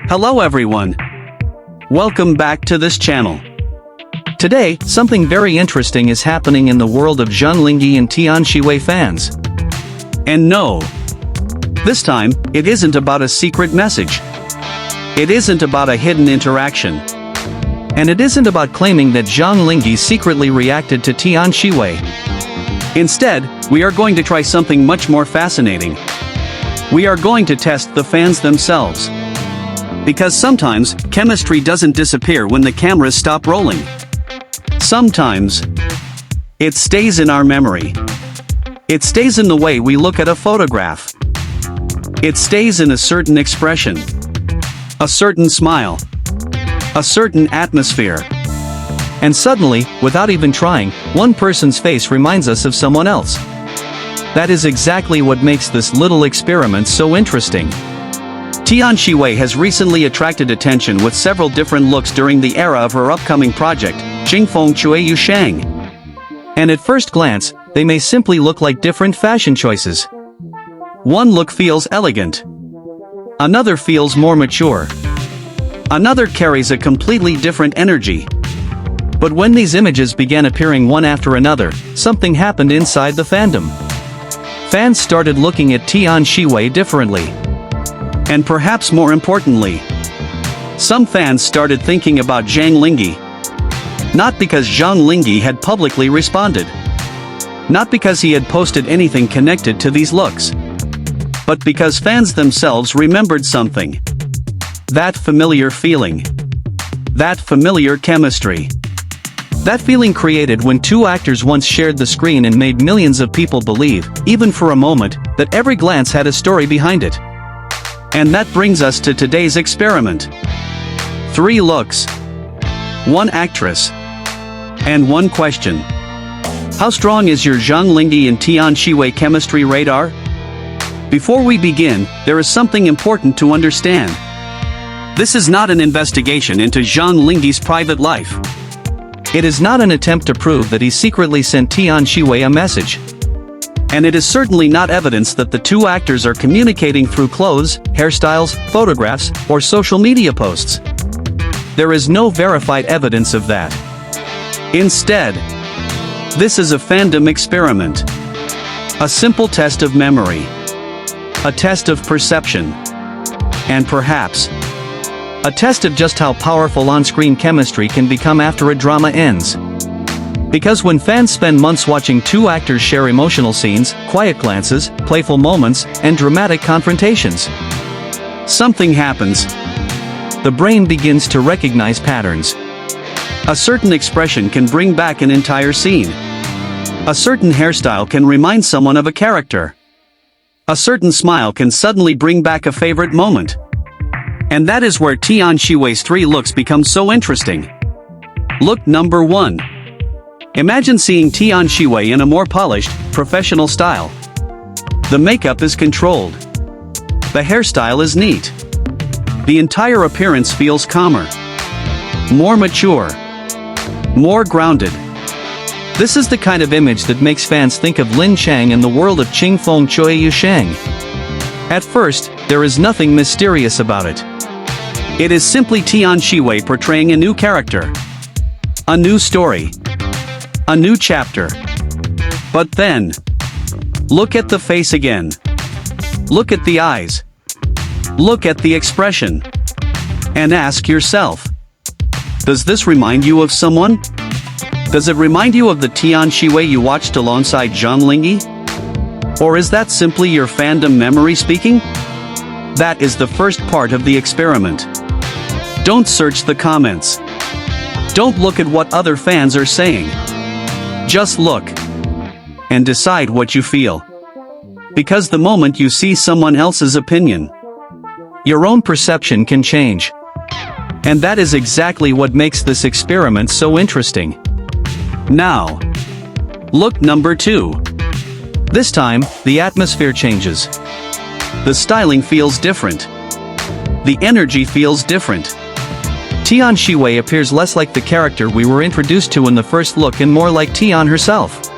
Hello everyone. Welcome back to this channel. Today, something very interesting is happening in the world of Zhang Linghe and Tian Xiwei fans. And no, this time, it isn't about a secret message. It isn't about a hidden interaction. And it isn't about claiming that Zhang Linghe secretly reacted to Tian Xiwei. Instead, we are going to try something much more fascinating. We are going to test the fans themselves. Because sometimes, chemistry doesn't disappear when the cameras stop rolling. Sometimes, it stays in our memory. It stays in the way we look at a photograph. It stays in a certain expression. A certain smile. A certain atmosphere. And suddenly, without even trying, one person's face reminds us of someone else. That is exactly what makes this little experiment so interesting. Tian Xiwei has recently attracted attention with several different looks during the era of her upcoming project, Qing Feng Chui Sheng. And at first glance, they may simply look like different fashion choices. One look feels elegant. Another feels more mature. Another carries a completely different energy. But when these images began appearing one after another, something happened inside the fandom. Fans started looking at Tian Xiwei differently. And perhaps more importantly, some fans started thinking about Zhang Linghe. Not because Zhang Linghe had publicly responded. Not because he had posted anything connected to these looks. But because fans themselves remembered something. That familiar feeling. That familiar chemistry. That feeling created when two actors once shared the screen and made millions of people believe, even for a moment, that every glance had a story behind it. And that brings us to today's experiment. 3 looks. 1 actress. And 1 question. How strong is your Zhang Linghe and Tian Xiwei chemistry radar? Before we begin, there is something important to understand. This is not an investigation into Zhang Linghe's private life. It is not an attempt to prove that he secretly sent Tian Xiwei a message. And it is certainly not evidence that the two actors are communicating through clothes, hairstyles, photographs, or social media posts. There is no verified evidence of that. Instead, this is a fandom experiment. A simple test of memory. A test of perception. And perhaps, a test of just how powerful on-screen chemistry can become after a drama ends. Because when fans spend months watching two actors share emotional scenes, quiet glances, playful moments, and dramatic confrontations, something happens. The brain begins to recognize patterns. A certain expression can bring back an entire scene. A certain hairstyle can remind someone of a character. A certain smile can suddenly bring back a favorite moment. And that is where Tian Xiwei's 3 looks become so interesting. Look number 1. Imagine seeing Tian Xiwei in a more polished, professional style. The makeup is controlled. The hairstyle is neat. The entire appearance feels calmer. More mature. More grounded. This is the kind of image that makes fans think of Lin Chang in the world of Qing Feng Chui Sheng. At first, there is nothing mysterious about it. It is simply Tian Xiwei portraying a new character. A new story. A new chapter. But then, look at the face again. Look at the eyes. Look at the expression. And ask yourself, does this remind you of someone? Does it remind you of the Tian Xiwei you watched alongside Zhang Linghe? Or is that simply your fandom memory speaking? That is the first part of the experiment. Don't search the comments. Don't look at what other fans are saying. Just look. And decide what you feel. Because the moment you see someone else's opinion, your own perception can change. And that is exactly what makes this experiment so interesting. Now, look number 2. This time, the atmosphere changes. The styling feels different. The energy feels different. Tian Xiwei appears less like the character we were introduced to in the first look and more like Tian herself.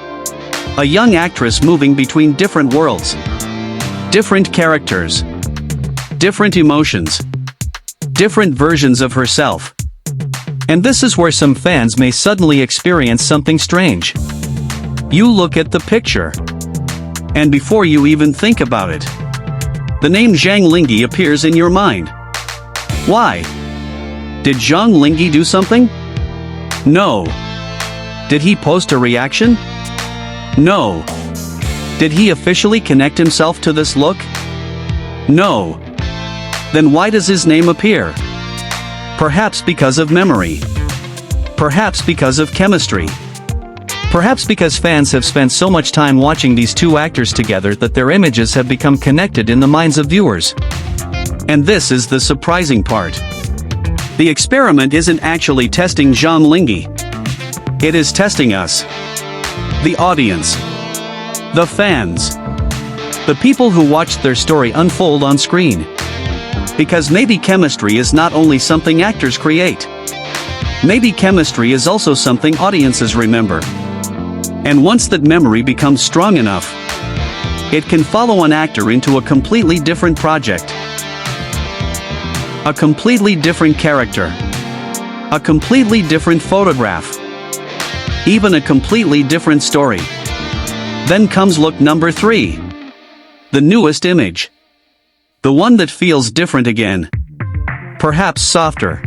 A young actress moving between different worlds. Different characters. Different emotions. different versions of herself. And this is where some fans may suddenly experience something strange. You look at the picture, and before you even think about it, the name Zhang Linghe appears in your mind. Why? Did Zhang Linghe do something? No. Did he post a reaction? No. Did he officially connect himself to this look? No. Then why does his name appear? Perhaps because of memory. Perhaps because of chemistry. Perhaps because fans have spent so much time watching these two actors together that their images have become connected in the minds of viewers. And this is the surprising part. The experiment isn't actually testing Zhang Linghe. It is testing us. The audience. The fans. The people who watched their story unfold on screen. Because maybe chemistry is not only something actors create. Maybe chemistry is also something audiences remember. And once that memory becomes strong enough, it can follow an actor into a completely different project. A completely different character. A completely different photograph. Even a completely different story. Then comes look number 3. The newest image. The one that feels different again. Perhaps softer.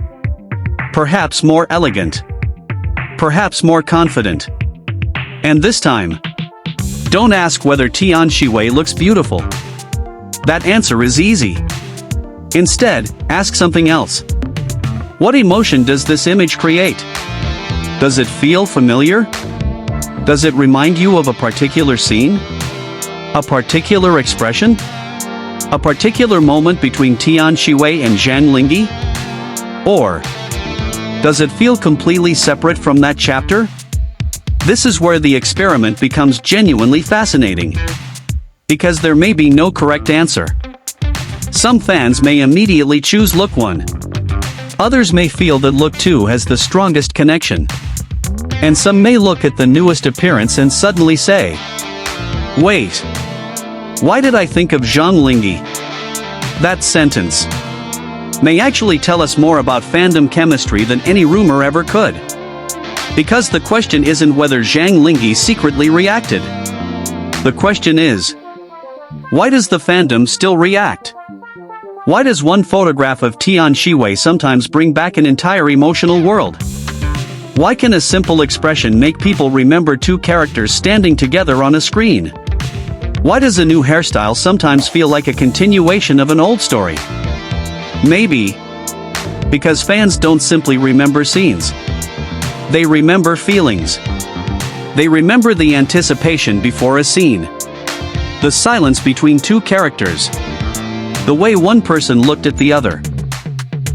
Perhaps more elegant. Perhaps more confident. And this time, don't ask whether Tian Xiwei looks beautiful. That answer is easy. Instead, ask something else. What emotion does this image create? Does it feel familiar? Does it remind you of a particular scene? A particular expression? A particular moment between Tian Xiwei and Zhang Linghe? Or does it feel completely separate from that chapter? This is where the experiment becomes genuinely fascinating. Because there may be no correct answer. Some fans may immediately choose look 1. Others may feel that look 2 has the strongest connection. And some may look at the newest appearance and suddenly say, wait, why did I think of Zhang Linghe? That sentence may actually tell us more about fandom chemistry than any rumor ever could. Because the question isn't whether Zhang Linghe secretly reacted. The question is, why does the fandom still react? Why does one photograph of Tian Xiwei sometimes bring back an entire emotional world? Why can a simple expression make people remember two characters standing together on a screen? Why does a new hairstyle sometimes feel like a continuation of an old story? Maybe because fans don't simply remember scenes. They remember feelings. They remember the anticipation before a scene. The silence between two characters. The way one person looked at the other.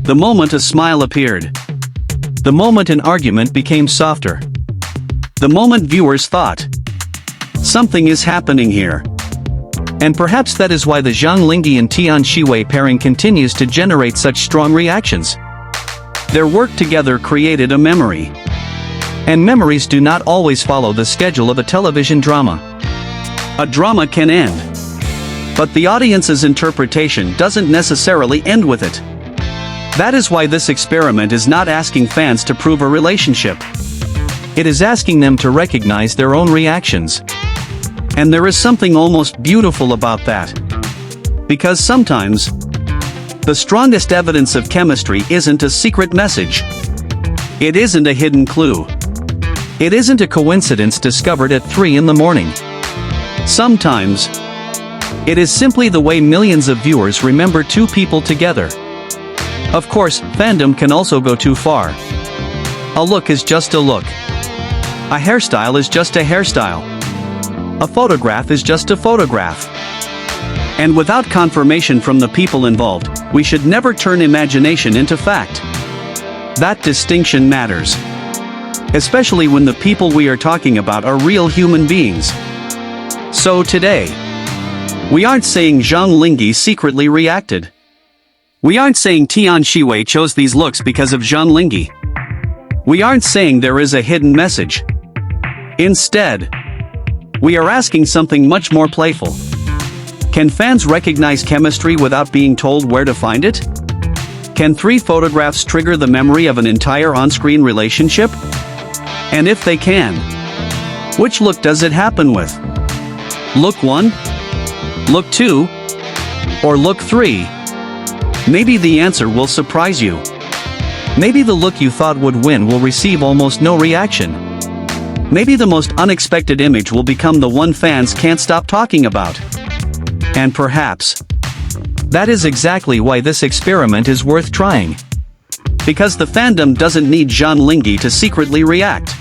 The moment a smile appeared. The moment an argument became softer. The moment viewers thought, something is happening here. And perhaps that is why the Zhang Linghe and Tian Xiwei pairing continues to generate such strong reactions. Their work together created a memory. And memories do not always follow the schedule of a television drama. A drama can end. But the audience's interpretation doesn't necessarily end with it. That is why this experiment is not asking fans to prove a relationship. It is asking them to recognize their own reactions. And there is something almost beautiful about that. Because sometimes, the strongest evidence of chemistry isn't a secret message. It isn't a hidden clue. It isn't a coincidence discovered at 3 in the morning. Sometimes, it is simply the way millions of viewers remember two people together. Of course, fandom can also go too far. A look is just a look. A hairstyle is just a hairstyle. A photograph is just a photograph. And without confirmation from the people involved, we should never turn imagination into fact. That distinction matters. Especially when the people we are talking about are real human beings. So today, we aren't saying Zhang Linghe secretly reacted. We aren't saying Tian Xiwei chose these looks because of Zhang Linghe. We aren't saying there is a hidden message. Instead, we are asking something much more playful. Can fans recognize chemistry without being told where to find it? Can 3 photographs trigger the memory of an entire on-screen relationship? And if they can, which look does it happen with? Look 1? Look 2? Or look 3? Maybe the answer will surprise you. Maybe the look you thought would win will receive almost no reaction. Maybe the most unexpected image will become the one fans can't stop talking about. And perhaps that is exactly why this experiment is worth trying. Because the fandom doesn't need Zhang Linghe to secretly react.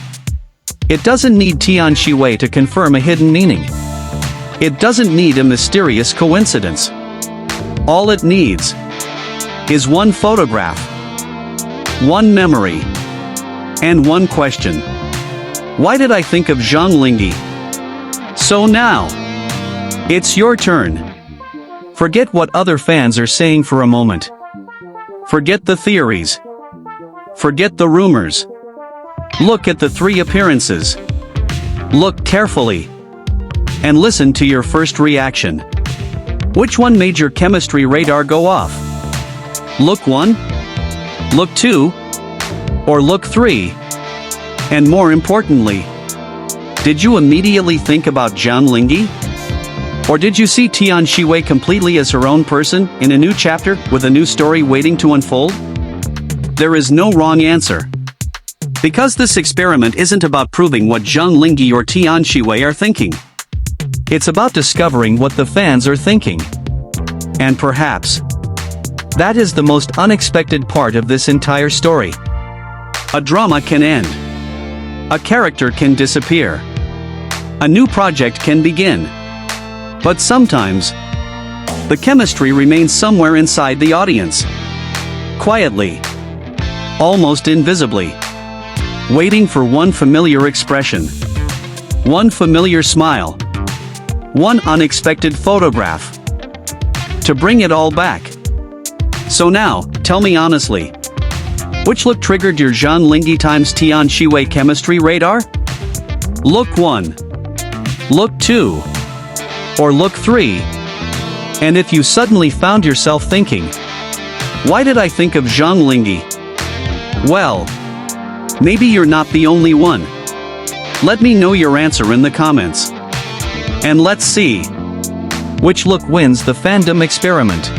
It doesn't need Tian Xiwei to confirm a hidden meaning. It doesn't need a mysterious coincidence. All it needs is one photograph, one memory, and one question. Why did I think of Zhang Linghe? So now, it's your turn. Forget what other fans are saying for a moment. Forget the theories. Forget the rumors. Look at the 3 appearances. Look carefully. And listen to your first reaction. Which one made your chemistry radar go off? Look 1? Look 2? Or look 3? And more importantly, did you immediately think about Zhang Linghe? Or did you see Tian Xiwei completely as her own person, in a new chapter, with a new story waiting to unfold? There is no wrong answer. Because this experiment isn't about proving what Zhang Linghe or Tian Xiwei are thinking. It's about discovering what the fans are thinking. And perhaps that is the most unexpected part of this entire story. A drama can end. A character can disappear. A new project can begin. But sometimes, the chemistry remains somewhere inside the audience. Quietly. Almost invisibly. Waiting for one familiar expression. One familiar smile. One unexpected photograph. To bring it all back. So now, tell me honestly. Which look triggered your Zhang Linghe times Tian Xiwei chemistry radar? Look 1. Look 2. Or look 3. And if you suddenly found yourself thinking, why did I think of Zhang Linghe? Well, maybe you're not the only one. Let me know your answer in the comments. And let's see which look wins the fandom experiment.